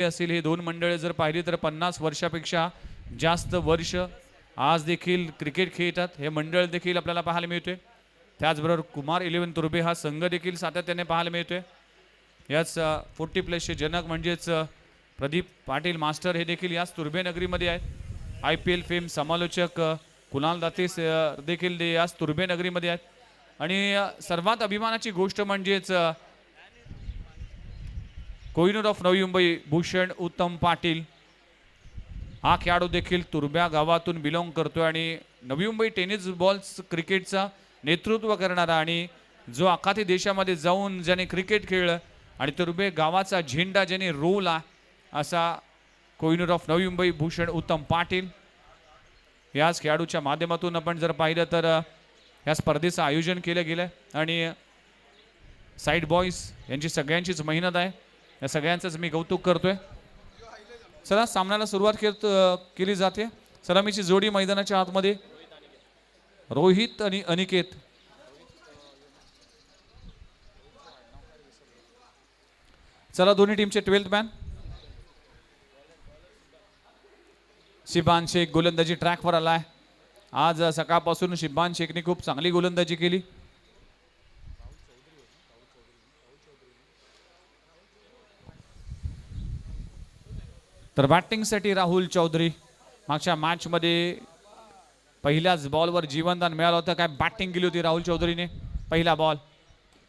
असेल हे दोन मंडळे जर पाहिली तर 50 वर्षापेक्षा जास्त वर्ष आज देखील क्रिकेट खेळतात हे मंडळ देखील आपल्याला पाहायला मिळते। त्याचबरोबर कुमार 11 तुर्बे हा संघ देखील सातत्याने पाहायला मिळतोय। याच 40 प्लसचे जनक म्हणजेच प्रदीप पाटील मास्टर हे देखील याच तुर्बे नगरीमध्ये आहेत। IPL फेम समालोचक कुणाल दाते देखील याच तुर्बे नगरीमध्ये आहेत। आणि सर्वात अभिमानाची गोष्ट म्हणजेच कोहिनूर ऑफ नवी मुंबई भूषण उत्तम पाटील हा खेळाडू देखील तुर्ब्या गावातून बिलॉंग करतोय आणि नवी मुंबई टेनिस बॉल्स क्रिकेटचा नेतृत्व करणारा आणि जो आखाती देशामध्ये जाऊन ज्याने क्रिकेट खेळलं आणि तुर्बे गावाचा झेंडा ज्याने रोवला असा कोहिनूर ऑफ नवी मुंबई भूषण उत्तम पाटील याच खेळाडूच्या माध्यमातून आपण जर पाहिलं तर या स्पर्धेचं आयोजन केलं गेलं आणि साईड बॉयज यांची सगळ्यांचीच मेहनत आहे। या सगळ्यांचंच मी कौतुक करतोय। चला सामन्याला सुरुवात केली जाते। सलामीची जोडी मैदानाच्या आतमध्ये रोहित आणि अनिकेत। चला दोन्ही टीमचे 12th मॅन शिबान शेख गोलंदाजी ट्रॅकवर आलाय। आज सकाळपासून शिबान शेखने खूप चांगली गोलंदाजी केली। तर बॅटिंगसाठी राहुल चौधरी मागच्या मॅचमध्ये पहिल्याच बॉलवर जीवनदान मिळालं होतं। काय बॅटिंग केली होती राहुल चौधरीने। पहिला बॉल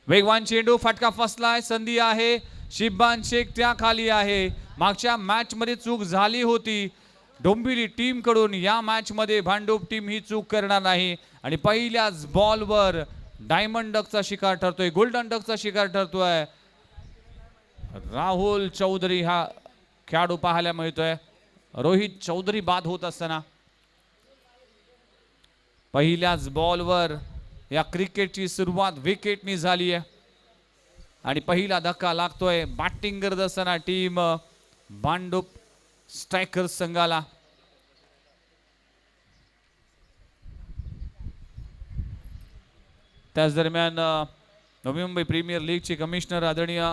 वेगवान चेंडू फटका फसलाय संधी आहे शिबान शेख त्या खाली आहे। मागच्या मॅच मध्ये चूक झाली होती डोंबिवली टीम कडून। या मॅच मध्ये भांडूप टीम ही चूक करणार नाही आणि पहिल्याच बॉलवर डायमंड डकचा शिकार ठरतोय गोल्डन डकचा शिकार ठरतोय। राहुल चौधरी हा खेळाडू पाहायला मिळतोय। रोहित चौधरी बाद होत असताना पहिल्याच बॉलवर या क्रिकेटची सुरुवात विकेटनी झाली आहे आणि पहिला धक्का लागतोय बॅटिंग करत असताना टीम भांडूप स्ट्रायकर्स संघाला। त्याच दरम्यान नवी मुंबई प्रीमियर लीगचे कमिशनर आदरणीय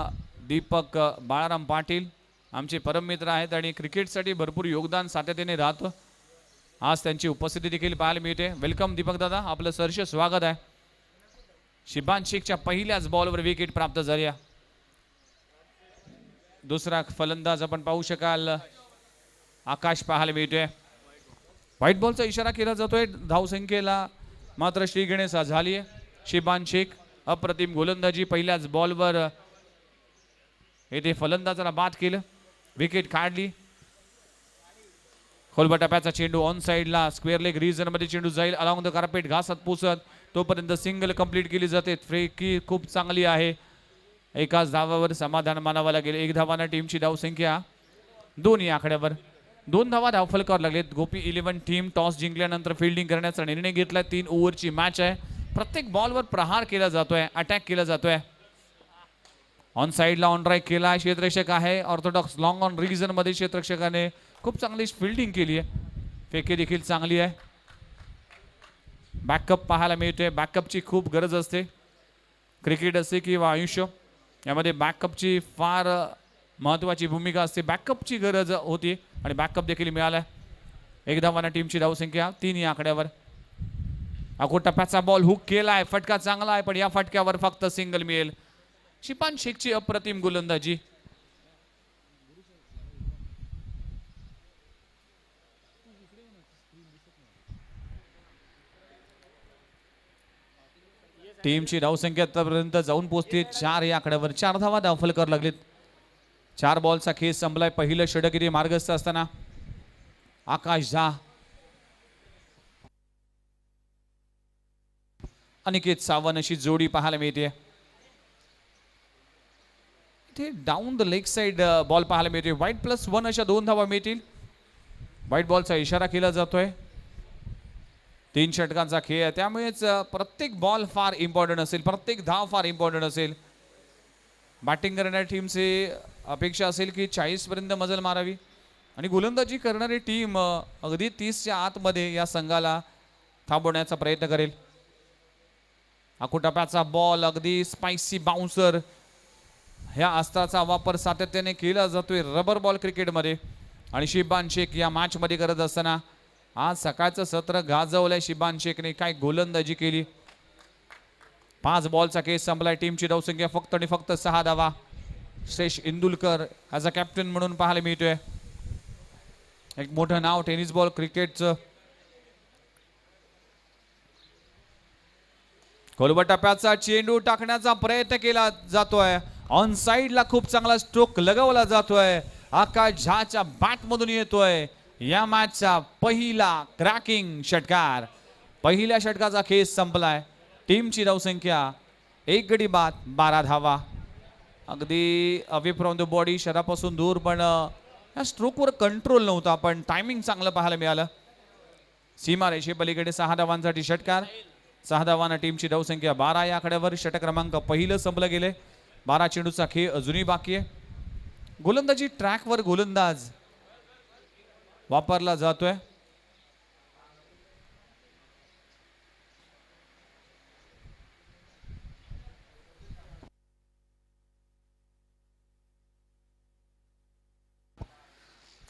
दीपक बाळाराम पाटील आमचे परम मित्र आहेत आणि क्रिकेटसाठी भरपूर योगदान सातत्याने राहतं। आज त्यांची उपस्थिती देखील पाहायला मिळते। वेलकम दीपक दादा, आपलं सहर्ष स्वागत आहे। शिबान शेखच्या पहिल्याच बॉलवर विकेट प्राप्त झाली। दुसरा फलंदाज आपण पाहू शकाल आकाश पाहायला मिळतोय। व्हाईट बॉलचा इशारा केला जातोय धावसंख्येला मात्र श्री गणेश झाली आहे। शिबान शेख अप्रतिम गोलंदाजी पहिल्याच बॉलवर येथे फलंदाजाला बाद केलं विकेट काढली। खोलबटाप्याचा चेंडू ऑन साइडला स्क्वेअर लेग रिजन मध्ये चेंडू जाईल अलॉंग द कार्पेट घासात पोचत तोपर्यंत सिंगल कंप्लीट केली जाते। फ्रेकी खूप चांगली आहे। एकाच धावावर समाधान मानावं लागेल। एक धावाना टीमची धावसंख्या 2 या आकड्यावर 2 धावा धावफलकावर लागलेत। गोपी 11 टीम टॉस जिंकल्यानंतर फिल्डिंग करण्याचा निर्णय घेतला। 3 ओव्हरची मॅच आहे। प्रत्येक बॉलवर प्रहार केला जातोय अटॅक केला जातोय। ऑन साइडला ऑन ड्राईव्ह केला क्षेत्ररक्षक आहे ऑर्थोडॉक्स लॉंग ऑन रिजन मध्ये क्षेत्ररक्षकाने खूप चांगली फिल्डिंग केली आहे। फेके देखील चांगली आहे। बॅकअप पाहायला मिळतोय। बॅकअपची खूप गरज असते क्रिकेट असे किंवा आयुष्य यामध्ये बॅकअपची फार महत्त्वाची भूमिका असते। बॅकअपची गरज होती आणि बॅकअप देखील मिळाला। एक धावाना टीमची धावसंख्या 3 या आकड्यावर। अकोटप्प्याचा बॉल हुक केलाय फटका चांगला आहे पण या फटक्यावर फक्त सिंगल मिळेल। शिबान शेखची अप्रतिम गोलंदाजी। टीमची धावसंख्या आतापर्यंत जाऊन पोहोचते 4 या आकड्यावर। 4 धावा धावफलकावर लागलेत। 4 बॉलचा खेळ संपलाय। पहिलं षटक इथे मार्गस्थ असताना आकाश झा अनिकेत सावंत अशी जोडी पाहायला मिळते। इथे down the leg side ball पाहायला मिळते। व्हाईट +1 अशा 2 धावा मिळतील। व्हाईट बॉलचा इशारा केला जातोय। 3 षटकांचा खेळ आहे त्यामुळेच प्रत्येक बॉल फार इम्पॉर्टंट असेल प्रत्येक धाव फार इम्पॉर्टंट असेल। बॅटिंग करणाऱ्या टीमचे अपेक्षा असेल की 40 पर्यंत मजल मारावी आणि गोलंदाजी करणारी टीम अगदी 30च्या आतमध्ये या संघाला थांबवण्याचा प्रयत्न करेल। अकोटप्प्याचा बॉल अगदी स्पाइसी बाउन्सर ह्या अस्त्राचा वापर सातत्याने केला जातोय रबर बॉल क्रिकेटमध्ये आणि शिबान शेख या मॅच मध्ये करत असताना आज सकाळचं सत्र गाजवलंय. शिबान शेखने काय गोलंदाजी केली. 5 बॉलचा केस संपलाय. टीमची धावसंख्या फक्त आणि फक्त 6 धावा. श्रेष इंदुलकर ॲज अ कॅप्टन म्हणून पाहायला मिळतोय. एक मोठं नाव टेनिस बॉल क्रिकेटचं. खोलवर टप्प्याचा चेंडू टाकण्याचा प्रयत्न केला जातोय. ऑन साइडला खूप चांगला स्ट्रोक लगावला जातोय. आकाश झाच्या बॅट मधून येतोय या मॅचचा पहिला क्रॅकिंग षटकार. पहिल्या षटकाचा खेळ संपलाय. टीमची धावसंख्या 1 गडी बाद 12 धावा. अगदी अवे फ्रॉम द बॉडी शरीरापासून दूर, पण या स्ट्रोकवर कंट्रोल नव्हता, पण टायमिंग चांगलं पाहायला मिळालं. सीमा रेषे पलीकडे 6 धावांसाठी षटकार. 6 धावांना टीमची धावसंख्या 12 या आकड्यावर. षटक क्रमांक पहिलं संपलं गेले. 12 चेंडूचा खेळ अजूनही बाकी आहे. गोलंदाजी ट्रॅकवर गोलंदाज वापरला जातोय.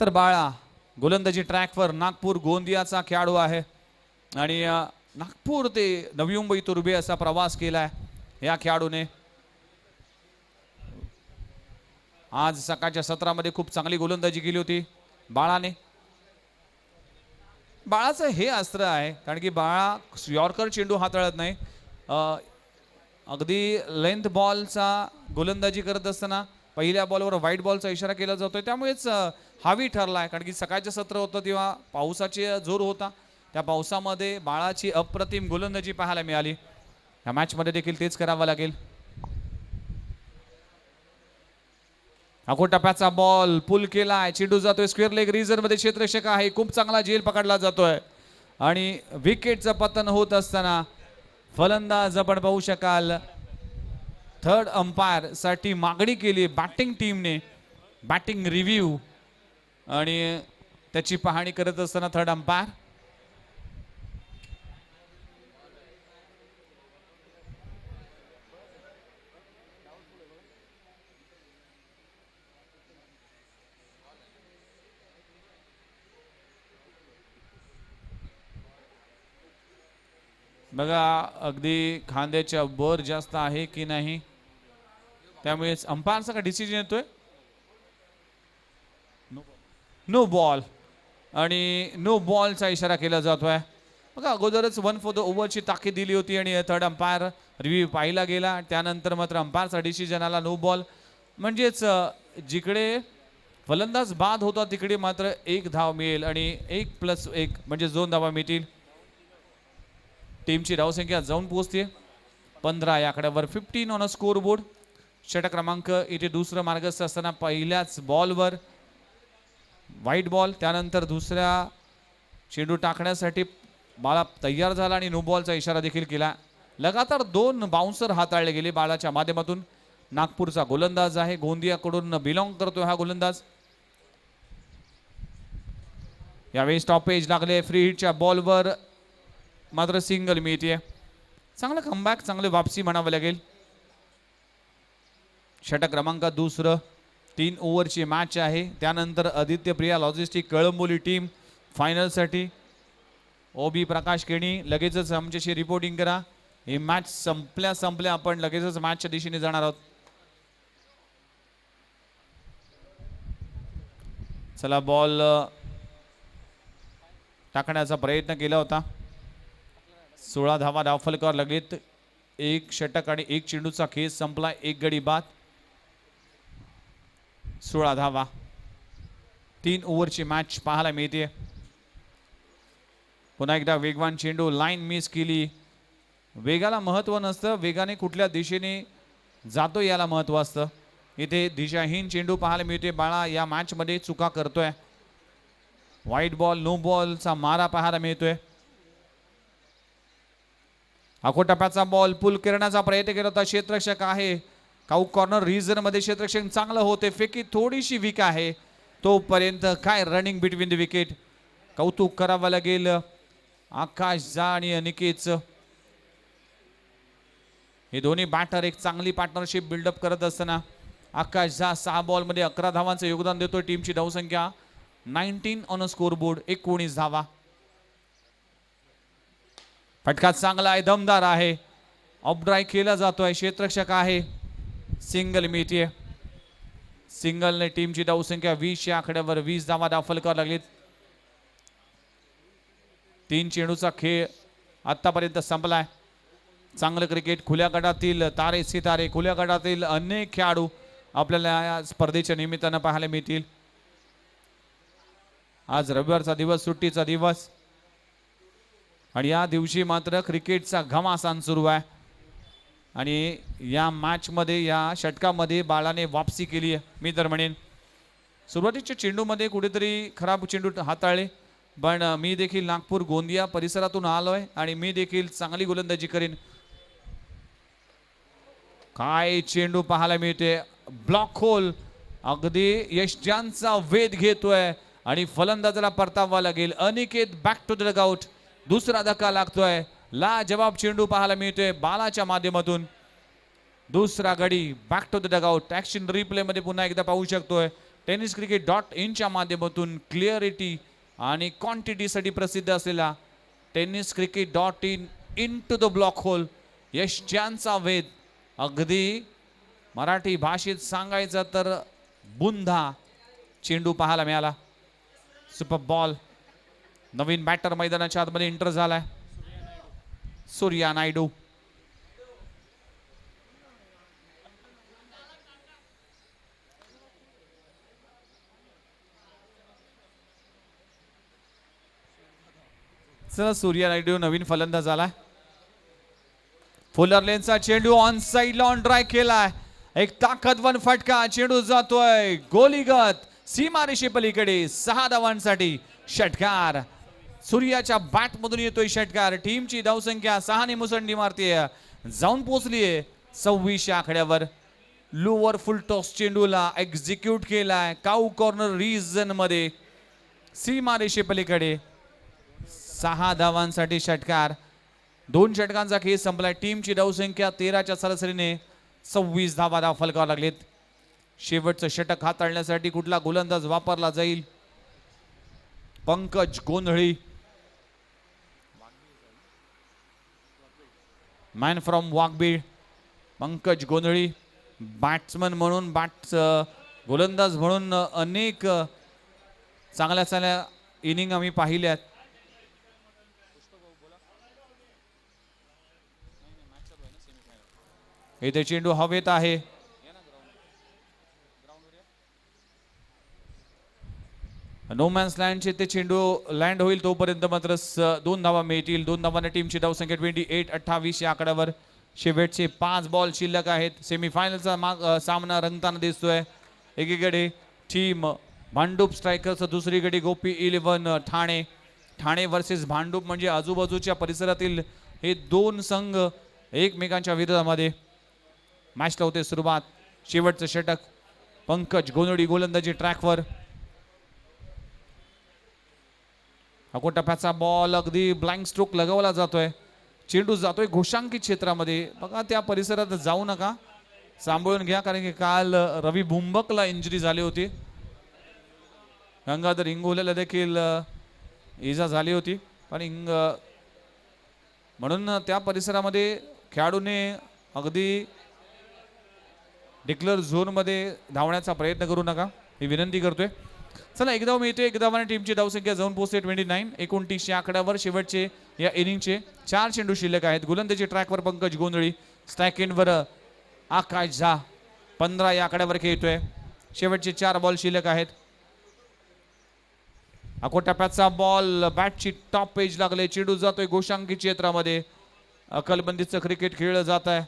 तर बाळा गोलंदाजी ट्रॅकवर नागपूर गोंदियाचा खेळाडू आहे आणि नागपूर ते नवी मुंबई तुर्बे असा प्रवास केलाय या खेळाडूने. आज सकाळच्या सत्रामध्ये खूप चांगली गोलंदाजी केली होती बाळाने. बाळाचं हे अस्त्र आहे, कारण की बाळा यॉर्कर चेंडू हाताळत नाही. अगदी लेंथ बॉलचा गोलंदाजी करत असताना पहिल्या बॉलवर व्हाईट बॉलचा इशारा केला जातोय, त्यामुळेच हावी ठरला आहे. कारण की सकाळचं सत्र होतं तेव्हा पावसाचे जोर होता. त्या पावसामध्ये बाळाची अप्रतिम गोलंदाजी पाहायला मिळाली. या मॅचमध्ये देखील तेच करावं लागेल. अगो टप्प्याचा बॉल पुल केलाय. चेंडू जातोय स्क्वेअर लेग रिजन मध्ये. क्षेत्ररक्षक आहे, खूप चांगला झेल पकडला जातोय आणि विकेटचं पतन होत असताना फलंदाज आपण पाहू शकाल थर्ड अंपायर साठी मागणी केली बॅटिंग टीमने. बॅटिंग रिव्ह्यू आणि त्याची पाहणी करत असताना थर्ड अंपायर बघा अगदी खांद्याच्या वर जास्त आहे की नाही, त्यामुळेच अंपायरचा का डिसिजन येतोय नो बॉल आणि नो बॉलचा इशारा केला जातोय. बघा अगोदरच 1 फॉर द ओव्हरची ताकीद दिली होती आणि थर्ड अंपायर रिव्ह्यू पाहिला गेला. त्यानंतर मात्र अंपायरचा डिसिजन आला नो बॉल. म्हणजेच जिकडे फलंदाज बाद होता तिकडे मात्र 1 धाव मिळेल आणि 1+1 म्हणजे 2 धावा मिळतील. टीमची धावसंख्या जाऊन पोहोचते 15 या आकड्यावर. 15 ऑन अ स्कोर बोर्ड. षटक क्रमांक इथे दुसरं मार्गस्थ असताना पहिल्याच बॉलवर व्हाईट बॉल. त्यानंतर दुसऱ्या चेंडू टाकण्यासाठी बाळा तयार झाला आणि नो बॉलचा इशारा देखील केला. लगातार 2 बाउन्सर हाताळले गेले बाळाच्या माध्यमातून. नागपूरचा गोलंदाज आहे, गोंदियाकडून बिलॉंग करतो हा गोलंदाज. यावेळी स्टॉपेज लागले. फ्री हिटच्या बॉलवर मात्र सिंगल मिळते. चांगलं कमबॅक, चांगली वापसी म्हणावं लागेल. षटक क्रमांक दुसरं. 3 ओव्हरची मॅच आहे. त्यानंतर आदित्य प्रिया लॉजिस्टिक कळंबोली टीम फायनलसाठी. ओबी प्रकाश केणी लगेचच आमच्याशी रिपोर्टिंग करा. ही मॅच संपल्या आपण लगेचच मॅचच्या दिशेने जाणार आहोत. चला बॉल टाकण्याचा प्रयत्न केला होता. 16 धावा धावफलकावर लगेच. 1 षटक आणि 1 चेंडूचा खेळ संपला. 1 गडी बाद 16 धावा. 3 ओव्हरची मॅच पाहायला मिळते. पुन्हा एकदा वेगवान चेंडू, लाईन मिस केली. वेगाला महत्व नसतं, वेगाने कुठल्या दिशेने जातो याला महत्व असतं. इथे दिशाहीन चेंडू पाहायला मिळते. बाळा या मॅच मध्ये चुका करतोय. व्हाईट बॉल, नो बॉलचा मारा पाहायला मिळतोय. टप्प्याचा बॉल पुल करण्याचा प्रयत्न केला होता. क्षेत्ररक्षक आहे काऊ कॉर्नर रिजन मध्ये. क्षेत्ररक्षक चांगलं होते. फेकी थोडीशी वीक आहे तोपर्यंत. काय रनिंग बिटवीन द विकेट, कौतुक करावं लागेल आकाश झा आणि अनिकेतचं. हे दोन्ही बॅटर एक चांगली पार्टनरशिप बिल्डअप करत असताना आकाश झा 6 बॉलमध्ये 11 धावांचं योगदान देतोय. टीमची धावसंख्या 19 ऑन अ स्कोर बोर्ड, 19 धावा. फटका चांगला आहे, दमदार आहे. ऑफ ड्राय केला जातोय. क्षेत्ररक्षक आहे. सिंगल मिळतीये. सिंगलने टीमची धावसंख्या 20 या आकड्यावर 20 धावा दाखल करावं लागलीत. 3 चेंडूचा खेळ आतापर्यंत संपलाय. चांगलं क्रिकेट. खुल्या गटातील तारे सितारे, खुल्या गटातील अनेक खेळाडू आपल्याला या स्पर्धेच्या निमित्तानं पाहायला मिळतील. आज रविवारचा दिवस, सुट्टीचा दिवस, आणि या दिवशी मात्र क्रिकेटचा घमासान सुरू आहे. आणि या मॅच मध्ये, या षटकामध्ये बाळाने वापसी केली आहे. मी तर म्हणेन सुरुवातीच्या चेंडूमध्ये कुठेतरी खराब चेंडू हाताळले, पण मी देखील नागपूर गोंदिया परिसरातून आलोय आणि मी देखील चांगली गोलंदाजी करीन. काय चेंडू पाहायला मिळते. ब्लॉक होल अगदी यशजांचा वेध घेतोय आणि फलंदाजाला परतावा लागेल. Aniket back to the dugout. दुसरा धक्का लागतोय. लाजवाब चेंडू पाहायला मिळतोय बालाच्या माध्यमातून. दुसरा गडी back to the dugout. Action replay मध्ये पुन्हा एकदा पाहू शकतोय. tenniscricket.in च्या माध्यमातून क्लिअरिटी आणि क्वांटिटीसाठी प्रसिद्ध असलेला tenniscricket.in into the block hole. यशजांचा वेध, अगदी मराठी भाषेत सांगायचं तर बुंधा चेंडू पाहायला मिळाला. Super ball. नवीन बॅटर मैदानाच्या आतमध्ये एंटर झालाय. सूर्या नायडू. चला, सूर्या नायडू नवीन फलंदाज आलाय. फुलर लेनचा चेंडू ऑन साइड ऑन ड्राय केलाय. एक ताकदवान फटका. चेंडू जातोय गोलीगत सीमारेषे पलीकडे. 6 धावांसाठी षटकार. सूर्याच्या बॅट मधून येतोय षटकार. टीमची धावसंख्या 6 ने मुसंडी मारतीये, जाऊन पोहोचलीये 26 या आकड्यावर. लोअर फुल टॉस चेंडूला एक्झिक्यूट केलाय काऊ कॉर्नर रिजन मध्ये. सीमारेषे पलीकडे 6 धावांसाठी षटकार. 2 षटकांचा खेळ संपलाय. टीमची धावसंख्या 13च्या सरासरीने 26 धावा दाखल कराव्या लागलेत. शेवटचं षटक हाताळण्यासाठी कुठला गोलंदाज वापरला जाईल. पंकज गोंधळी, मॅन फ्रॉम वाघबीड. पंकज गोंधळी बॅट्समन म्हणून, गोलंदाज म्हणून अनेक चांगल्या चांगल्या इनिंग आम्ही पाहिल्यात. इथे चेंडू हवेत आहे. नो मॅन्स लँडचे ते चेंडू लँड होईल तोपर्यंत मात्र 2 धावा मिळतील. 2 धावांना टीमची धावसंख्या 28-28 या आकड्यावर. शेवटचे 5 बॉल शिल्लक आहेत. सेमीफायनलचा सामना रंगताना दिसतोय. एकीकडे टीम भांडूप स्ट्रायकर्स, दुसरीकडे गोपी 11 ठाणे. ठाणे वर्सेस भांडूप म्हणजे आजूबाजूच्या परिसरातील हे 2 संघ एकमेकांच्या विरोधामध्ये मॅचला होते सुरुवात. शेवटचं षटक. पंकज गोंधळी गोलंदाजी ट्रॅकवर. टप्प्याचा बॉल अगदी ब्लँक स्ट्रोक लगावला जातोय. चेंडू जातोय घोषांकित क्षेत्रामध्ये. बघा, त्या परिसरात जाऊ नका, सांभाळून घ्या, कारण की काल रवी बुंबकला इंजुरी झाली होती. गंगाधर इंगोलेला देखील इजा झाली होती. पण म्हणून त्या परिसरामध्ये खेळाडूने अगदी डिक्लेअर झोन मध्ये धावण्याचा प्रयत्न करू नका, ही विनंती करतोय. चला, एक धाव मिळते. एक धावाने टीमची धावसंख्या जाऊन पोहोचते 29 या आकड्यावर. शेवटचे या इनिंगचे 4 चेंडू शिल्लक आहेत. गोलंदाजी ट्रॅकवर पंकज गोंधळी. स्ट्राईक एंडवर आकाश झा 15 या आकड्यावर खेळतोय. शेवटचे 4 बॉल शिल्लक आहेत. टप्प्याचा बॉल बॅटची टॉप पेज लागले. चेंडू जातोय घोषांकित क्षेत्रामध्ये. अकलबंदीचं क्रिकेट खेळलं जात आहे.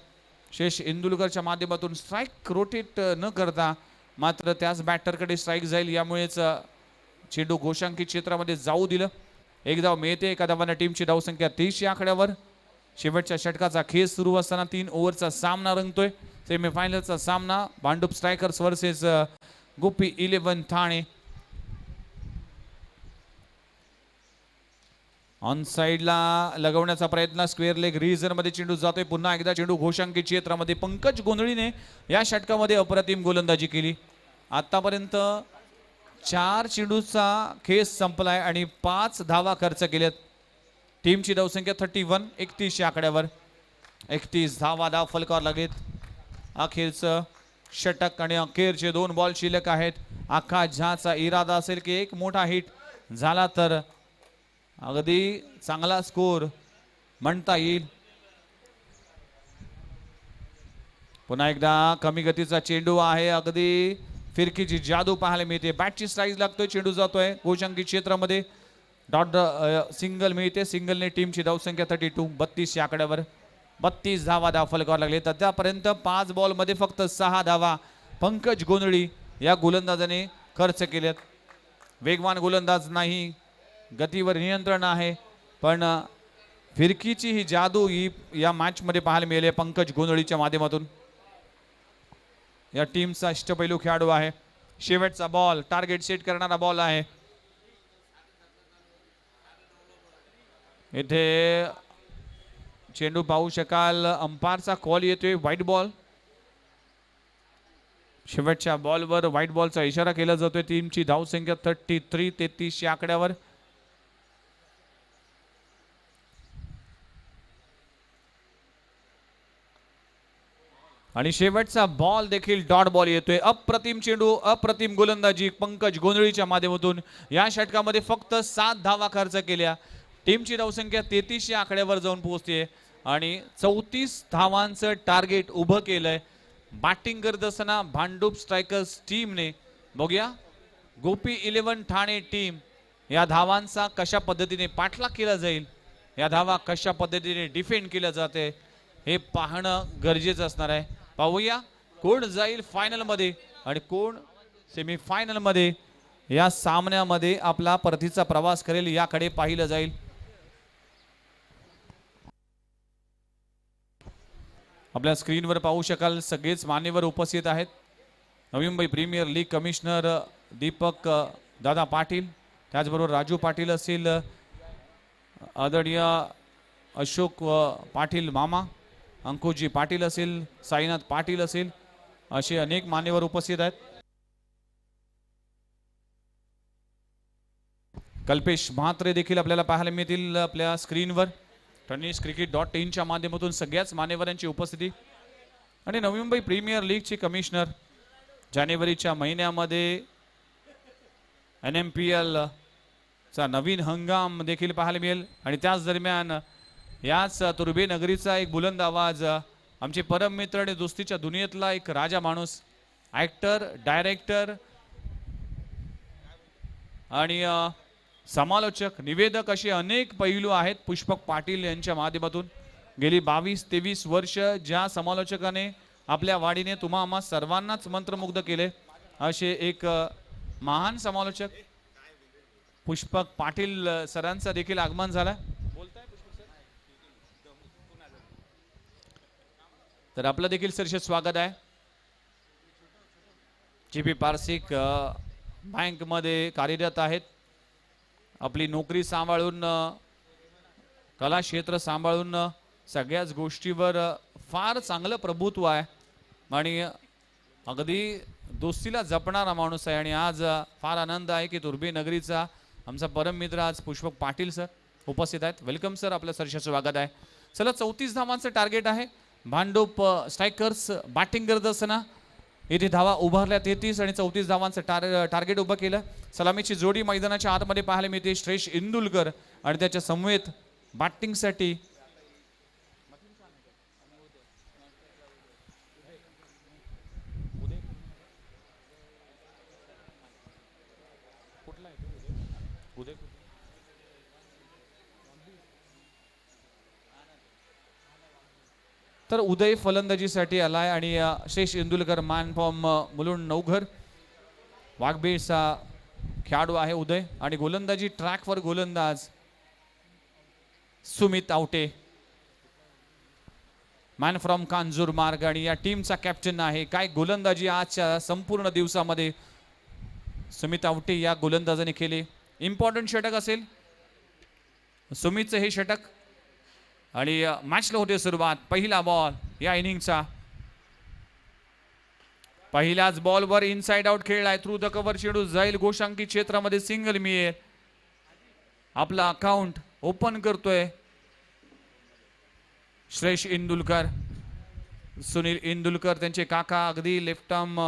शेष इंदुलकरच्या माध्यमातून स्ट्राईक रोटेट न करता मात्र त्याच बॅटरकडे स्ट्राईक जाईल, यामुळेच चेंडू घोषांकित क्षेत्रामध्ये जाऊ दिलं. एक धाव मिळते. एका धावाने टीमची धावसंख्या 30 या आकड्यावर. शेवटच्या षटकाचा खेळ सुरू असताना 3 ओव्हरचा सामना रंगतोय. सेमीफायनलचा सामना Bhandup strikers versus Gopi 11 Thane. On साइडला लगवण्याचा प्रयत्न, स्क्वेअर लेग रिजन मध्ये चेंडू जातोय. पुन्हा एकदा चेंडू घोषांकित क्षेत्रामध्ये. पंकज गोंधळीने या षटकामध्ये अप्रतिम गोलंदाजी केली. आतापर्यंत 4 चेंडूचा खेळ संपलाय आणि 5 धावा खर्च केल्यात. टीमची धावसंख्या 31, 31 या आकड्यावर. 31 धावा धाव फलकावर लागेल. अखेरचं षटक आणि अखेरचे 2 बॉल शिल्लक आहेत. आकाश झहाचा इरादा असेल की एक मोठा हिट झाला तर अगदी चांगला स्कोर म्हणता येईल. पुन्हा एकदा कमी गतीचा चेंडू आहे. अगदी फिरकीची जादू पाहायला मिळते. बॅटची स्ट्राईक लागतोय, चेंडू जातोय गोषांकित क्षेत्रामध्ये. डॉट सिंगल मिळते. सिंगलने टीमची धावसंख्या 32, 32 या आकड्यावर. 32 धावा धाव फलकावर लागले. त्यापर्यंत 5 बॉल मध्ये फक्त 6 धावा पंकज गोंधळी या गोलंदाजाने खर्च केल्यात. वेगवान गोलंदाज नाही, गतीवर नियंत्रण आहे, पण फिरकीची ही जादू ही या मॅच मध्ये पाहायला मिळाली पंकज गोंधळीच्या माध्यमातून. या टीमचा अष्टपैलू खेळाडू आहे. शेवटचा बॉल टार्गेट सेट करणारा बॉल आहे. इथे चेंडू पाहू शकाल, अंपायरचा कॉल येतोय व्हाईट बॉल. शेवटच्या बॉलवर व्हाईट बॉलचा इशारा केला जातोय. टीमची धावसंख्या 33, 33 या आकड्यावर. आणि शेवटचा बॉल देखील डॉट बॉल येतोय. अप्रतिम चेंडू, अप्रतिम गोलंदाजी पंकज गोंधळीच्या माध्यमातून. या षटकामध्ये फक्त 7 धावा खर्च केल्या. टीमची धावसंख्या 33 या आकड्यावर जाऊन पोहोचते आणि 34 धावांचं टार्गेट उभं केलंय. बॅटिंग करत असताना भांडूप स्ट्रायकर्स टीमने, बघूया गोपी 11 ठाणे टीम या धावांचा कशा पद्धतीने पाठलाग केला जाईल, या धावा कशा पद्धतीने डिफेंड केल्या जाते हे पाहणं गरजेचं असणार आहे. पाहूया कोण जाईल फायनल मध्ये आणि कोण सेमी फायनल मध्ये या सामन्यामध्ये आपला परतीचा प्रवास करेल, याकडे पाहिलं जाईल. आपल्या स्क्रीनवर पाहू शकाल सगळेच मान्यवर उपस्थित आहेत. Navi Mumbai premier league commissioner Deepak Dada Patil, त्याचबरोबर राजू पाटील असेल, आदरणीय अशोक पाटील मामा, अंकुशजी पाटील असेल, साईनाथ पाटील असेल, असे अनेक मान्यवर उपस्थित आहेत. कल्पेश म्हात्रे देखील आपल्याला पाहायला मिळतील आपल्या स्क्रीनवर. tenniscricket.in च्या माध्यमातून सगळ्याच मान्यवरांची उपस्थिती. आणि नवी मुंबई प्रीमियर लीगचे कमिशनर जानेवारीच्या महिन्यामध्ये NMPL चा नवीन हंगाम देखील पाहायला मिळेल. आणि त्याच दरम्यान याच तुर्बे नगरीचा एक बुलंद आवाज, आमचे परम मित्र आणि दोस्तीच्या दुनियेतला एक राजा माणूस, ऍक्टर, डायरेक्टर आणि समालोचक, निवेदक असे अनेक पैलू आहेत पुष्पक पाटील यांच्या माध्यमातून. गेली 22-23 वर्ष ज्या समालोचकाने आपल्या वाडीने तुम्हा आम्हा सर्वांनाच मंत्रमुग्ध केले, असे एक महान समालोचक पुष्पक पाटील सरांचा देखील आगमन झाला. तर आपलं देखील सरसे स्वागत आहे. जीपी पारसिक बँक मध्ये कार्यरत आहेत. आपली नोकरी सांभाळून, कला क्षेत्र सांभाळून सगळ्याच गोष्टीवर फार चांगलं प्रभुत्व आहे आणि अगदी दोस्तीला जपणारा माणूस आहे. आणि आज फार आनंद आहे की तुर्बे नगरीचा आमचा परम मित्र आज पुष्पक पाटील सर उपस्थित आहेत. वेलकम सर, आपलं सरसे स्वागत आहे. चला, 34 धावांचं टार्गेट आहे. भांडूप स्ट्रायकर्स बॅटिंग करत असताना इथे धावा उभारल्या 33 आणि 34 धावांचं टार्गेट उभं केलं. सलामीची जोडी मैदानाच्या आतमध्ये पाहायला मिळते. श्रेष इंदुलकर आणि त्याच्या समवेत बॅटिंगसाठी तर उदय फलंदाजीसाठी आलाय आणि श्रेष इंदुलकर मॅन फ्रॉम मुलुंड नवघर, वाघबीडचा खेळाडू आहे उदय. आणि गोलंदाजी ट्रॅकवर गोलंदाज सुमित आवटे, मॅन फ्रॉम कांजूर मार्ग आणि या टीमचा कॅप्टन आहे. काय गोलंदाजी आजच्या संपूर्ण दिवसामध्ये सुमित आवटे या गोलंदाजाने केले. इम्पॉर्टंट षटक असेल सुमितचं हे षटक आणि मॅचला होते सुरुवात. पहिला बॉल या इनिंगचा. पहिल्याच बॉलवर इनसाइड आउट खेळलाय. थ्रू द कव्हर चेंडू जाईल गोशांकी क्षेत्रामध्ये, सिंगल मिळेल. आपला अकाउंट ओपन करतोय श्रेष इंदुलकर. सुनील इंदुलकर त्यांचे काका, अगदी लेफ्ट आर्म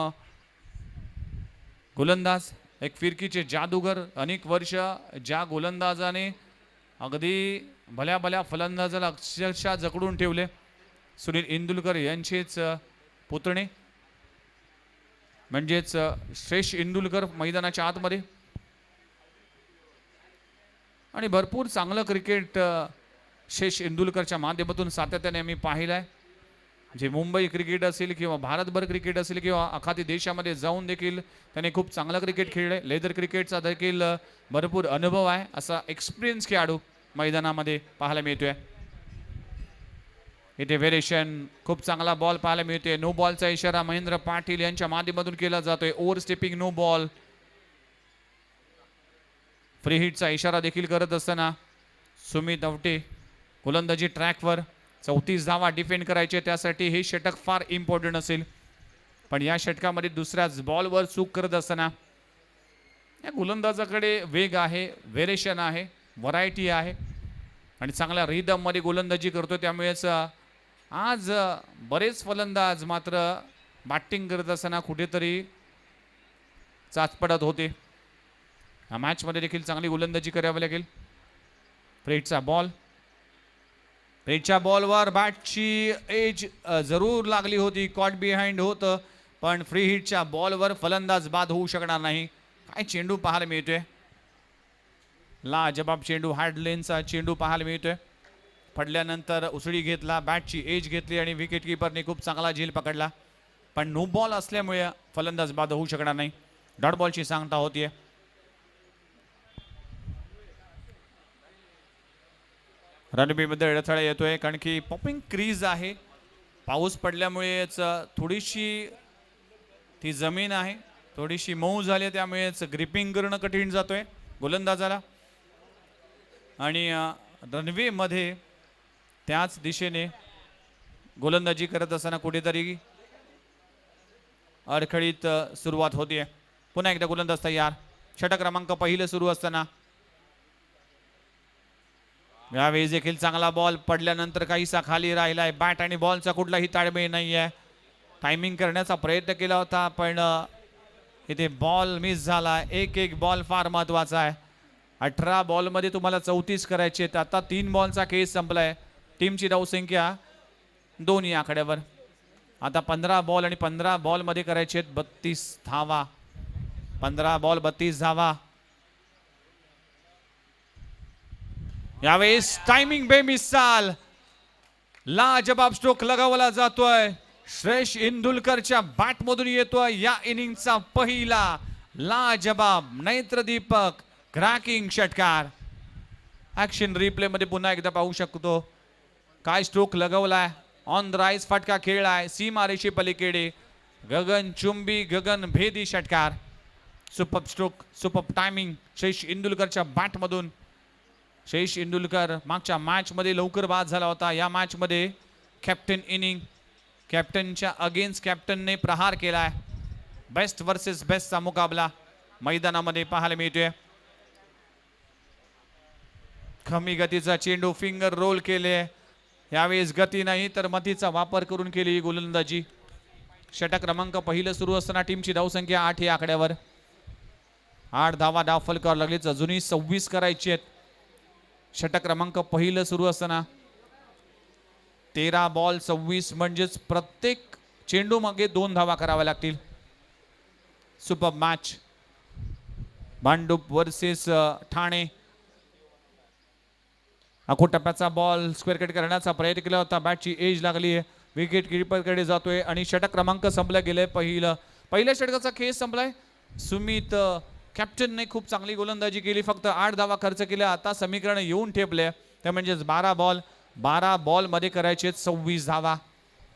गोलंदाज, एक फिरकीचे जादूगर. अनेक वर्ष ज्या गोलंदाजाने अगदी भल्या भल्या फलंदाजाला अक्षरशः जकडून ठेवले, सुनील इंदुलकर यांचेच पुतणे म्हणजेच श्रेष इंदुलकर मैदानाच्या आतमध्ये. आणि भरपूर चांगलं क्रिकेट श्रेष इंदुलकरच्या माध्यमातून सातत्याने आम्ही पाहिलंय. जे मुंबई क्रिकेट असेल किंवा भारतभर क्रिकेट असेल किंवा अखाती देशामध्ये जाऊन देखील त्याने खूप चांगलं क्रिकेट खेळले. लेदर क्रिकेटचा देखील भरपूर अनुभव आहे. असा एक्सपिरियन्स खेळाडू मैदानामध्ये पाहायला मिळतोय. इथे व्हेरिएशन, खूप चांगला बॉल पाहायला मिळतोय. नो बॉलचा इशारा महेंद्र पाटील यांच्या माध्यमातून केला जातोय. Over stepping no ball. Free हिटचा इशारा देखील करत असताना सुमित अवटे गोलंदाजी ट्रॅकवर. 34 धावा डिफेंड करायचे, त्यासाठी हे षटक फार इम्पॉर्टंट असेल. पण या षटकामध्ये दुसऱ्याच बॉलवर चूक करत असताना या गोलंदाजाकडे वेग आहे, व्हेरिएशन आहे, व्हरायटी आहे आणि चांगल्या रिदममध्ये गोलंदाजी करतो. त्यामुळेच आज बरेच फलंदाज मात्र बॅटिंग करत असताना कुठेतरी चाचपडत होते. या मॅचमध्ये देखील चांगली गोलंदाजी करावी लागेल. फ्रेटचा बॉल. फ्रेटच्या बॉलवर बॅटची एज जरूर लागली होती, कॉट बिहाइंड होतं, पण फ्री हिटच्या बॉलवर फलंदाज बाद होऊ शकणार नाही. काय चेंडू पाहायला मिळतोय. लाजबाब चेंडू, हार्ड लेनचा चेंडू पाहायला मिळतोय. पडल्यानंतर उसळी घेतला, बॅटची एज घेतली आणि विकेट किपरने खूप चांगला झेल पकडला. पण नो बॉल असल्यामुळे फलंदाज बाद होऊ शकणार नाही. डॉट बॉलची सांगता होतीये. रणबीमध्ये अडथळा येतोय कारण की पॉपिंग क्रीज आहे. पाऊस पडल्यामुळेच थोडीशी ती जमीन आहे थोडीशी मऊ झाली, त्यामुळेच ग्रिपिंग करणं कठीण जातोय गोलंदाजाला. आणि रनवेमध्ये त्याच दिशेने गोलंदाजी करत असताना कुठेतरी अडखळीत सुरुवात होतीये. पुन्हा एकदा गोलंदाज तयार. षटक क्रमांक पहिलं सुरू असताना यावेळी देखील चांगला बॉल पडल्यानंतर काहीसा खाली राहिलाय. बॅट आणि बॉलचा कुठलाही ताळमेळ नाहीये. टायमिंग करण्याचा प्रयत्न केला होता पण इथे बॉल मिस झाला. एक बॉल फार महत्वाचा आहे. 18 बॉलमध्ये तुम्हाला 34 करायचे आहेत. आता 3 बॉलचा केस संपलाय. टीमची धावसंख्या 2 या आकड्यावर. आता 15 बॉल आणि 15 बॉलमध्ये करायचे आहेत 32 धावा. 15 बॉल 32 धावा. यावेळेस टायमिंग बेमिसाल लाजबाब स्ट्रोक लगावला जातोय. श्रेष इंदुलकरच्या बॅटमधून येतोय या इनिंगचा पहिला लाजबाब नेत्रदीपक क्रॅकिंग षटकार. ऍक्शन रिप्ले मध्ये पुन्हा एकदा पाहू शकतो. काय स्ट्रोक लगावलाय. ऑन द राईज फटका खेळलाय सीमारेषे पलीकडे. गगनचुंबी गगनभेदी षटकार. Super stroke, super timing Shresh इंदुलकरच्या बॅटमधून. श्रेष इंदुलकर मागच्या मॅच मध्ये लवकर बाद झाला होता. या मॅच मध्ये कॅप्टन इनिंग, कॅप्टनच्या अगेन्स्ट कॅप्टनने प्रहार केलाय. बेस्ट वर्सेस बेस्टचा मुकाबला मैदानामध्ये पाहायला मिळतोय. कमी गतीचा चेंडू फिंगर रोल केले. यावेळेस गती नाही तर मतीचा वापर करून केली गोलंदाजी. षटक क्रमांक पहिलं सुरू असताना टीमची धावसंख्या 8 या आकड्यावर. 8 धावा डाव फलकावर लागलीच, अजूनही 26 करायची आहेत. षटक क्रमांक पहिलं सुरू असताना 13 बॉल 26 म्हणजेच प्रत्येक चेंडू मागे 2 धावा कराव्या लागतील. Super match Bhandup versus Thane. अखो टप्प्याचा बॉल स्क्वेअर कट करण्याचा प्रयत्न केला होता. बॅटची एज लागली आहे. विकेट किपरकडे जातोय आणि षटक क्रमांक संपला गेलाय. पहिल्या षटकाचा खेळ संपलाय. सुमित कॅप्टनने खूप चांगली गोलंदाजी केली. फक्त 8 धावा खर्च केल्या. आता समीकरण येऊन ठेपले. ते म्हणजेच 12 बॉल मध्ये करायचे 26 धावा.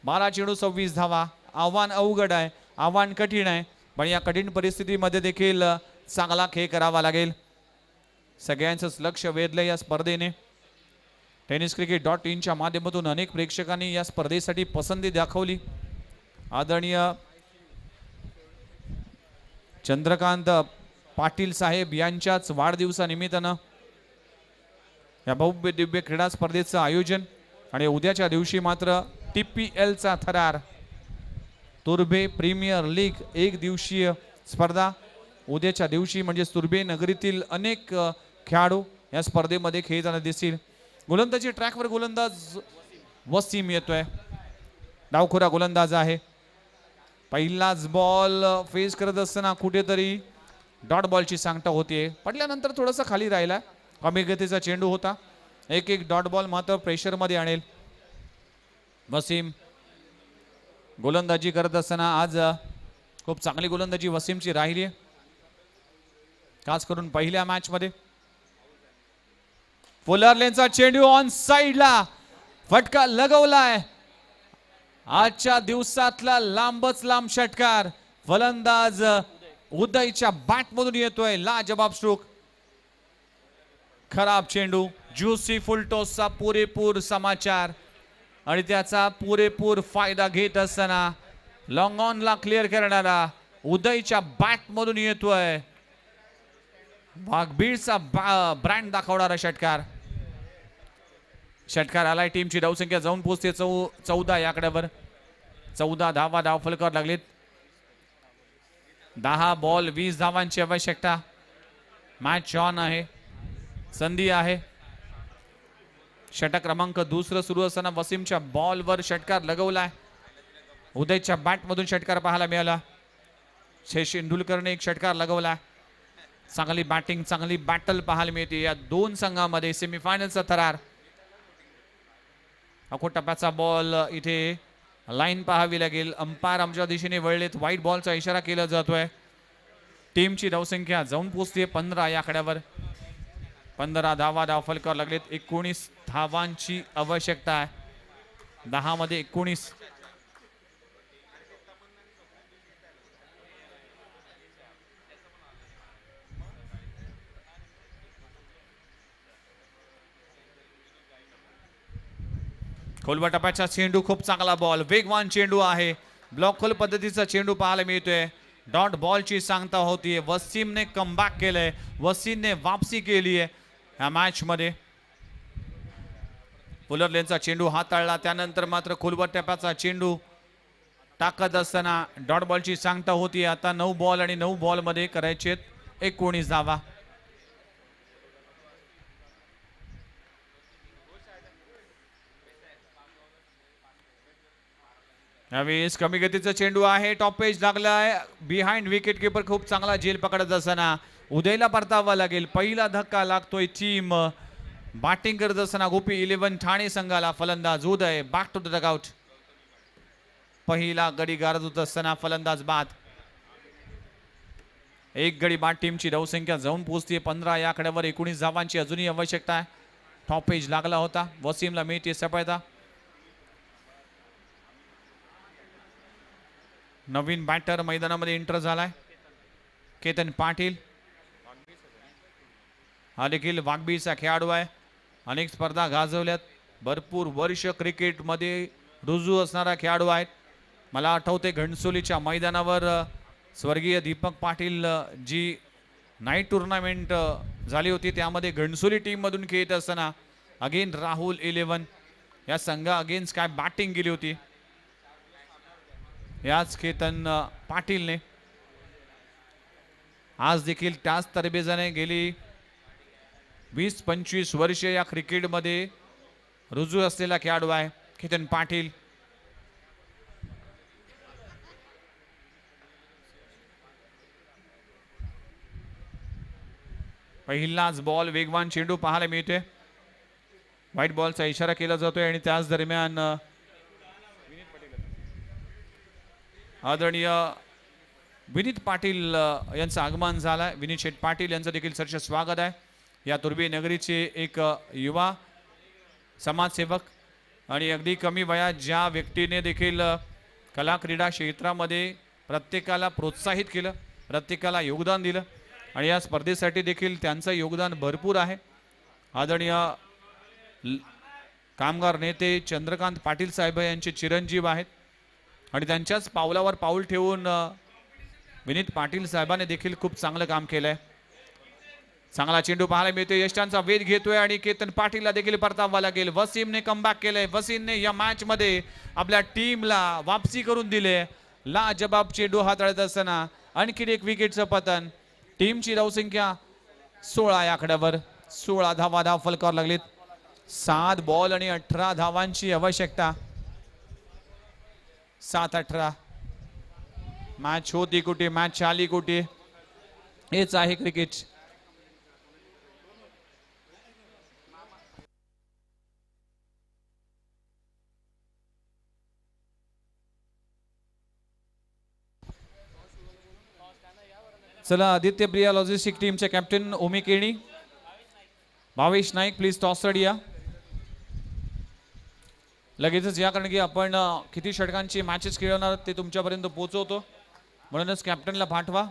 12 चेंडू 26 धावा. आव्हान अवघड आहे, आव्हान कठीण आहे, पण या कठीण परिस्थितीमध्ये देखील चांगला खेळ करावा लागेल. सगळ्यांचंच लक्ष वेधलं या स्पर्धेने. tenniscricket.in च्या माध्यमातून अनेक प्रेक्षकांनी या स्पर्धेसाठी पसंती दाखवली. आदरणीय चंद्रकांत पाटील साहेब यांच्याच वाढदिवसानिमित्तानं या भव्य दिव्य क्रीडा स्पर्धेचं आयोजन आणि उद्याच्या दिवशी मात्र TPL चा थरार तुर्भे प्रीमियर लीग एक दिवसीय स्पर्धा उद्याच्या दिवशी म्हणजे तुर्भे नगरीतील अनेक खेळाडू या स्पर्धेमध्ये खेळताना दिसतील. गोलंदाजी ट्रॅकवर गोलंदाज वसीम येतोय. डावखोरा गोलंदाज आहे. पहिलाच बॉल फेस करत असताना कुठेतरी डॉट बॉलची सांगता होतीये. पडल्यानंतर थोडासा खाली राहिला. कमी गतीचा चेंडू होता. एक डॉट बॉल मात्र प्रेशर मध्ये आणेल. वसीम गोलंदाजी करत असताना आज खूप चांगली गोलंदाजी वसीमची राहिली आहे. खास करून पहिल्या मॅच मध्ये. फुलर लेनचा चेंडू ऑन साइडला फटका लगवलाय. आजच्या दिवसातला लांबच लांब षटकार फलंदाज उदयच्या बॅट मधून येतोय. लाजवाब स्ट्रोक. खराब चेंडू. ज्युसी फुलटॉसचा पुरेपूर समाचार आणि त्याचा पुरेपूर फायदा घेत असताना लॉंग ऑन ला क्लिअर करणारा उदयच्या बॅट मधून येतोय. वाघबीडचा ब्रँड दाखवणारा षटकार. षटकार आलाय. टीमची धावसंख्या जाऊन पोहोचते 14 या आकड्यावर. 14 धावा धाव फलकावर लागलेत. 10 बॉल 20 धावांची आवश्यकता. मॅच ऑन आहे. संधी आहे. षटक क्रमांक दुसरं सुरू असताना वसीमच्या बॉलवर षटकार लगवलाय. उदयच्या बॅट मधून षटकार पाहायला मिळाला. शेंडुलकरने एक षटकार लगवला. चांगली बॅटिंग चांगली बॅटल पाहायला मिळते या दोन संघांमध्ये. सेमीफायनलचा थरार. अको टप्प्याचा बॉल इथे लाईन पाहावी लागेल. अंपायर आमच्या दिशेने वळलेत. व्हाईट बॉलचा इशारा केला जातोय. टीमची धावसंख्या जाऊन पोहोचते 15 या आकड्यावर. 15 धावा धाव फलकावर लागलेत. 19 धावांची आवश्यकता आहे. 10 मध्ये 19. खोलवा टप्प्याचा चेंडू खूप चांगला बॉल. वेगवान चेंडू आहे. ब्लॉक खोल पद्धतीचा चेंडू पाहायला मिळतोय. डॉट बॉलची सांगता होतीये. वसीमने कमबॅक केलंय. वसीमने वापसी केली आहे या मॅच मध्ये. फुलर लेनचा चेंडू हाताळला. त्यानंतर मात्र खोलवर टप्प्याचा चेंडू टाकत असताना डॉट बॉलची सांगता होती. आता 9 बॉल आणि 9 बॉल मध्ये करायचे 19 धावा. यावेळेस कमी गतीचा चेंडू आहे. टॉप पेज लागलाय. बिहाइंड विकेट कीपर खूप चांगला झेल पकडत असताना उदयला परतावा लागेल. पहिला धक्का लागतोय. टीम बॅटिंग करत असताना गोपी 11 ठाणे संघाला. फलंदाज उदय बॅक टू द डगआउट. पहिला गडी गारत होत असताना फलंदाज बाद. एक गडी बाद. टीमची धावसंख्या जाऊन पोहोचते 15 या आकड्यावर. 19 धावांची अजूनही आवश्यकता आहे. टॉप पेज लागला होता. वसीमला मिळते सफलता. नवीन बॅटर मैदानामध्ये एंटर झालाय. केतन पाटील हा देखील वाघबीचा खेळाडू आहे. अनेक स्पर्धा गाजवल्यात. भरपूर वर्ष क्रिकेटमध्ये रुजू असणारा खेळाडू आहेत. मला आठवते घणसोलीच्या मैदानावर स्वर्गीय दीपक पाटील जी नाईट टुर्नामेंट झाली होती त्यामध्ये घणसोली टीम मधून खेळत असताना अगेन राहुल 11 या संघा अगेन्स्ट काय बॅटिंग केली होती. याच केतन पाटीलने आज देखील त्याच तरबेजाने गेली 20-25 वर्ष या क्रिकेटमध्ये रुजू असलेला खेळाडू आहे केतन पाटील. पहिलाच बॉल वेगवान चेंडू पाहायला मिळतोय. व्हाईट बॉलचा इशारा केला जातोय आणि त्याच दरम्यान आदरणीय विनीत पाटील यांचं आगमन झालंय. विनीत शेठ पाटील यांचं देखील सरस स्वागत आहे. या तुर्भे नगरीचे एक युवा समाजसेवक आणि अगदी कमी वयात ज्या व्यक्तीने देखील कला क्रीडा क्षेत्रामध्ये प्रत्येकाला प्रोत्साहित केलं, प्रत्येकाला योगदान दिलं आणि या स्पर्धेसाठी देखील त्यांचं योगदान भरपूर आहे. आदरणीय कामगार नेते चंद्रकांत पाटील साहेब यांचे चिरंजीव आहेत आणि त्यांच्याच पावलावर पाऊल ठेवून विनीत पाटील साहेबांनी देखील खूप चांगलं काम केलंय. चांगला चेंडू पाहायला मिळतोय. यष्टांचा वेध घेतोय आणि केतन पाटीलला देखील परतावा लागेल. वसीमने कमबॅक केलंय. वसीमने या मॅच मध्ये आपल्या टीमला वापसी करून दिले. लाजबाब चेंडू हाताळत असताना आणखी एक विकेटचं पतन. टीमची धावसंख्या 16 या आकड्यावर. 16 धावा फलकावर लागलीत. 7 बॉल आणि 18 धावांची आवश्यकता. 7-18 मॅच होती कुठे, मॅच आली कुठे, हेच आहे क्रिकेट. चला आदित्य प्रिया लॉजिस्टिक टीमचे captain Omi Keni, Bhavesh Naik please toss ready या. लगेचच या, कारण की आपण किती षटकांची मॅचेस खेळवणार ते तुमच्यापर्यंत पोहोचवतो, म्हणूनच कॅप्टनला पाठवा.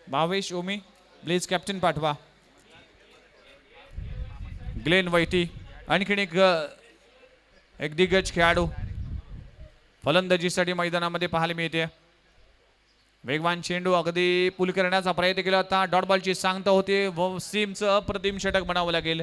भावेश ओमी प्लीज कॅप्टन पाठवा. ग्लेन व्हाईटी आणखीन एक दिग्गज खेळाडू फलंदाजीसाठी मैदानामध्ये पाहायला मिळते. वेगवान चेंडू अगदी पुल करण्याचा प्रयत्न केला होता. डॉट बॉलची सांगता होते. वसीमचं अप्रतिम षटक बनावं लागेल.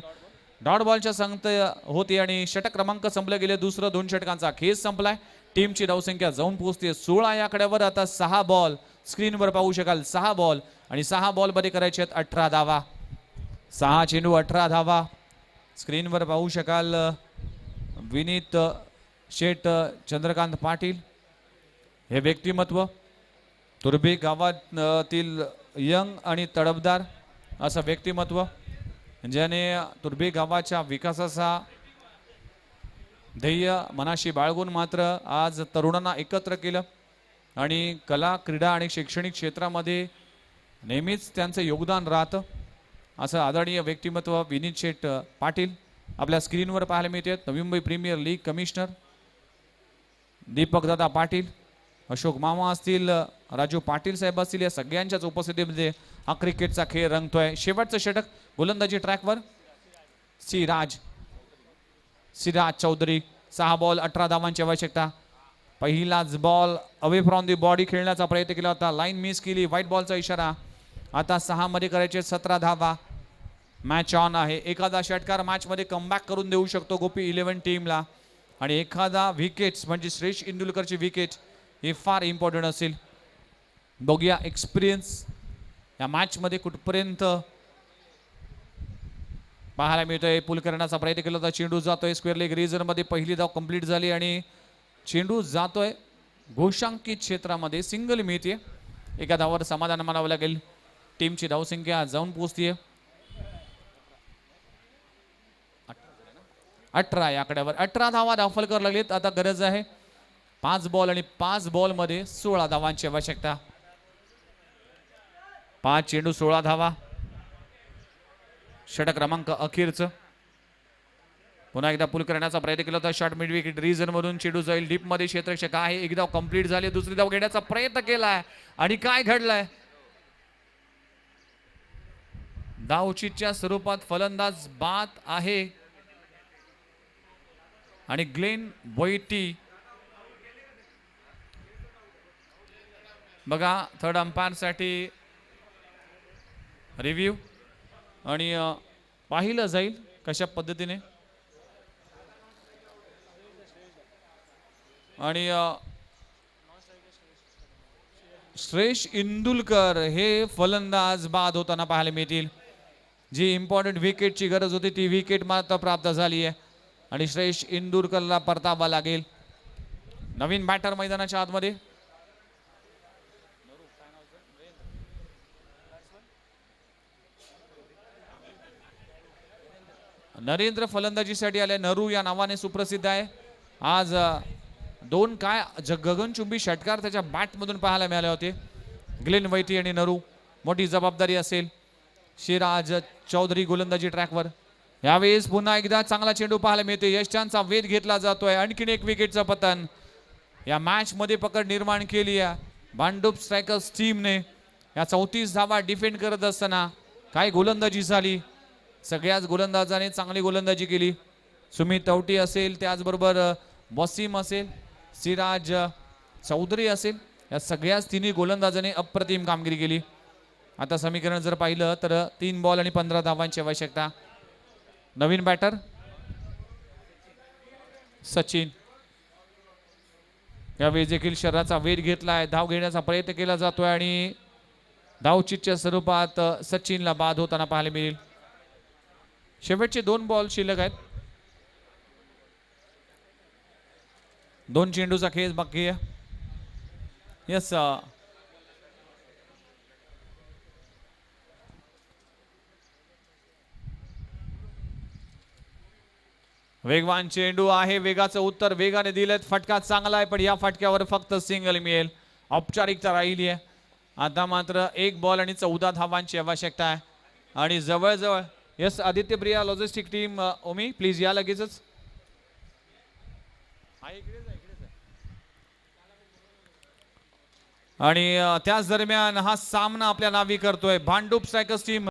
डॉट बॉलच्या सांगता होती आणि षटक क्रमांक संपलं गेले. दुसरं 2 षटकांचा खेळ संपलाय. टीमची धावसंख्या जाऊन पोहोचते 16 या आकड्यावर. आता 6 बॉल स्क्रीनवर पाहू शकाल. 6 बॉल आणि 6 बॉल मध्ये करायचे आहेत 18 धावा. 6 चेंडू 18 धावा स्क्रीनवर पाहू शकाल. विनीत शेठ चंद्रकांत पाटील हे व्यक्तिमत्व तुर्भे गावातील यंग आणि तडफदार असं व्यक्तिमत्व, ज्याने तुर्भे गावाच्या विकासाचा ध्येय मनाशी बाळगून मात्र आज तरुणांना एकत्र केलं आणि कला, क्रीडा आणि शैक्षणिक क्षेत्रामध्ये नेहमीच त्यांचं योगदान राहतं. असं आदरणीय व्यक्तिमत्व विनीत शेठ पाटील आपल्या स्क्रीनवर पाहायला मिळतात. Navi Mumbai premier league commissioner Deepak Dada Patil, Ashok मामा असतील, राजू पाटील साहेब असतील, या सगळ्यांच्याच उपस्थितीमध्ये हा क्रिकेटचा खेळ रंगतोय. शेवटचं षटक गोलंदाजी ट्रॅकवर. सिराज चौधरी 6 बॉल 18 धावांची आवश्यकता. पहिलाच ball away from the body खेळण्याचा प्रयत्न केला होता. लाईन मिस केली. व्हाईट बॉलचा इशारा. आता 6 मध्ये करायचे 17 धावा. मॅच ऑन आहे. एखादा षटकार मॅच मध्ये कमबॅक करून देऊ शकतो गोपी 11 टीमला आणि एखादा विकेट म्हणजे श्रेष इंदुलकरची विकेट हे फार इम्पॉर्टंट असेल. बघूया एक्सपिरियन्स या मॅच मध्ये कुठपर्यंत पाहायला मिळतोय. पुल करण्याचा प्रयत्न केला होता. चेंडू जातोय स्क्वेअर लेग रिजन मध्ये. पहिली धाव कंप्लीट झाली आणि चेंडू जातोय घोषांकित क्षेत्रामध्ये. सिंगल मिळते. एका धावावर समाधान मानावं लागेल. टीमची धावसंख्या जाऊन पोहोचतीये 18 या आकड्यावर. 18 धावा धावफलकर लागलेत. आता गरज आहे 5 बॉल आणि 5 बॉल मध्ये 16 धावांची आवश्यकता. 5 चेंडू 16 धावा. षटक क्रमांक अखेरचं. पुन्हा एकदा पुल करण्याचा प्रयत्न केला होता. शॉर्ट मिड विकेट रिजन मधून चेंडू जाईल डीप मध्ये. क्षेत्ररक्षक आहे. एक धाव कंप्लीट झाली. दुसरी धाव घेण्याचा प्रयत्न केलाय आणि काय घडलंय. धावचीतच्या स्वरूपात फलंदाज बाद आहे आणि ग्लेन व्हाईटी बघा थर्ड अंपायर साठी रिव्ह्यू आणि पाहिलं जाईल कशा पद्धतीने. आणि श्रेष इंदुलकर हे फलंदाज बाद होताना पाहायला मिळतील. जी इम्पॉर्टंट विकेटची गरज होती ती विकेट मात्र प्राप्त झाली आहे आणि श्रेष इंदुलकरला परतावा लागेल. नवीन बॅटर मैदानाच्या आतमध्ये. नरेंद्र फलंदाजीसाठी आले. नरू या नावाने सुप्रसिद्ध आहे. आज 2 काय गगनचुंबी षटकार त्याच्या बॅटमधून पाहायला मिळाले होते. ग्लेन व्हाईटी आणि नरू. मोठी जबाबदारी असेल. सिराज चौधरी गोलंदाजी ट्रॅकवर. यावेळेस पुन्हा एकदा चांगला चेंडू पाहायला मिळते. यशांचा वेध घेतला जातोय. आणखीन एक विकेटचं पतन. या मॅच मध्ये पकड निर्माण केली आहे भांडूप स्ट्रायकर्स टीमने. या 34 धावा डिफेंड करत असताना काय गोलंदाजी झाली. सगळ्याच गोलंदाजाने चांगली गोलंदाजी केली. सुमित तवटी असेल, त्याचबरोबर वसीम असेल, सिराज चौधरी असेल, या सगळ्याच तिन्ही गोलंदाजाने अप्रतिम कामगिरी केली. आता समीकरण जर पाहिलं तर 3 बॉल आणि 15 धावांची आवश्यकता. नवीन बॅटर सचिन, यावेळी देखील शरीराचा वेध घेतलाय, धाव घेण्याचा प्रयत्न केला जातोय आणि धावचीतच्या स्वरूपात सचिनला बाद होताना पाहायला मिळेल. शेवटचे 2 बॉल शिल्लक आहेत. 2 चेंडूचा खेळ बाकी आहे. यस, वेगवान चेंडू आहे, वेगाचं उत्तर वेगाने दिलेत, फटका चांगला आहे, पण या फटक्यावर फक्त सिंगल मिळेल, औपचारिकता राहिली आहे. आता मात्र 1 बॉल आणि 14 धावांची आवश्यकता आहे आणि जवळजवळ. Yes, Aditya Priya logistic team, Omi please या लगेचच. आणि त्याच दरम्यान हा सामना आपल्या नावी करतोय भांडूप स्ट्रायकर्स टीम.